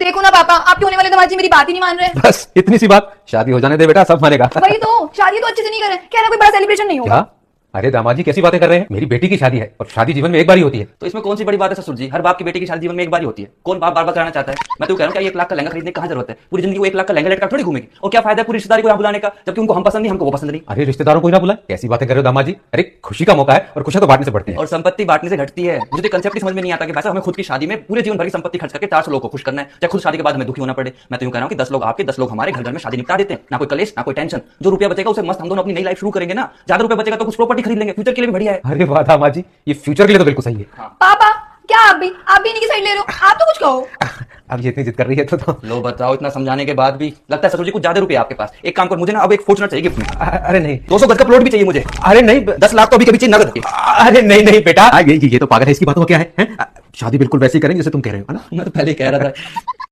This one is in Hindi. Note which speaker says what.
Speaker 1: देखो ना पापा, आपके होने वाले दामाद मेरी बात ही नहीं मान रहे।
Speaker 2: बस इतनी सी बात, शादी हो जाने दे बेटा, सब मानेगा।
Speaker 1: वही तो, शादी तो अच्छे से नहीं करे, कह रहा कोई बड़ा सेलिब्रेशन नहीं होगा।
Speaker 2: क्या? अरे दामाद जी कैसी बातें कर रहे हैं, मेरी बेटी की शादी है और शादी जीवन में एक बार ही होती है।
Speaker 3: तो इसमें कौन सी बड़ी बात है ससुर जी, हर बाप की बेटी की शादी जीवन में एक बार ही होती है, कौन बाप बार बार कराना चाहता है। मैं तो कह रहा हूँ क्या 1 लाख का लहंगा खरीदने की कहाँ जरूरत है, पूरी जिंदगी वो 1 लाख का लहंगा लेकर थोड़ी घूमेगी, और क्या फायदा है पूरी रिश्तेदारी को यहाँ बुलाने का, जबकि उनको हम पसंद नहीं, हमको वो पसंद नहीं।
Speaker 2: अरे रिश्तेदारों को ही ना बुलाए, कैसी बातें कर रहे हो दामाद जी। अरे खुशी का मौका है और खुशियां तो बांटने से बढ़ती है।
Speaker 3: और संपत्ति बांटने से घटती है। मुझे तो कंसेप्ट ही समझ में नहीं आता कि भाई साहब हमें खुद की शादी में पूरे जीवन भर की संपत्ति खर्च करके 400 लोगों को खुश करना है, चाहे खुद शादी के बाद हमें दुखी होना पड़े। मैं तो यूं कह रहा हूं कि 10 लोग आपके 10 लोग हमारे, घर घर में शादी निपटा देते हैं, ना कोई कलेश ना कोई टेंशन। जो रुपया बचेगा उसे मस्त हम दोनों अपनी नई लाइफ शुरू करेंगे ना। ज्यादा रुपया बचेगा तो कुछ प्रॉपर्टी खरीद लेंगे, फ्यूचर के लिए भी बढ़िया है।
Speaker 2: अरे वाह दामाद जी, ये फ्यूचर के लिए तो बिल्कुल सही है।
Speaker 1: पापा क्या आप भी इन्हीं की साइड ले रहे हो, आप तो कुछ कहो।
Speaker 2: अब ये इतनी जिद कर रही है तो
Speaker 3: लो बताओ, इतना समझाने के बाद भी लगता है ससुर जी कुछ ज्यादा रुपए आपके पास। एक काम कर, मुझे ना अब एक फॉर्च्यूनर चाहिए गिफ्ट में।
Speaker 2: अरे नहीं,
Speaker 3: 200 गज का प्लॉट भी चाहिए मुझे।
Speaker 2: अरे नहीं,
Speaker 3: 10 लाख तो अभी कभी चाहिए नगद।
Speaker 2: अरे नहीं नहीं बेटा, ये तो पागल है, इसकी बातों का क्या है? शादी बिल्कुल वैसे ही करेंगे जैसे तुम कह रहे हो, है ना?
Speaker 3: मैं तो पहले ही कह रहा था।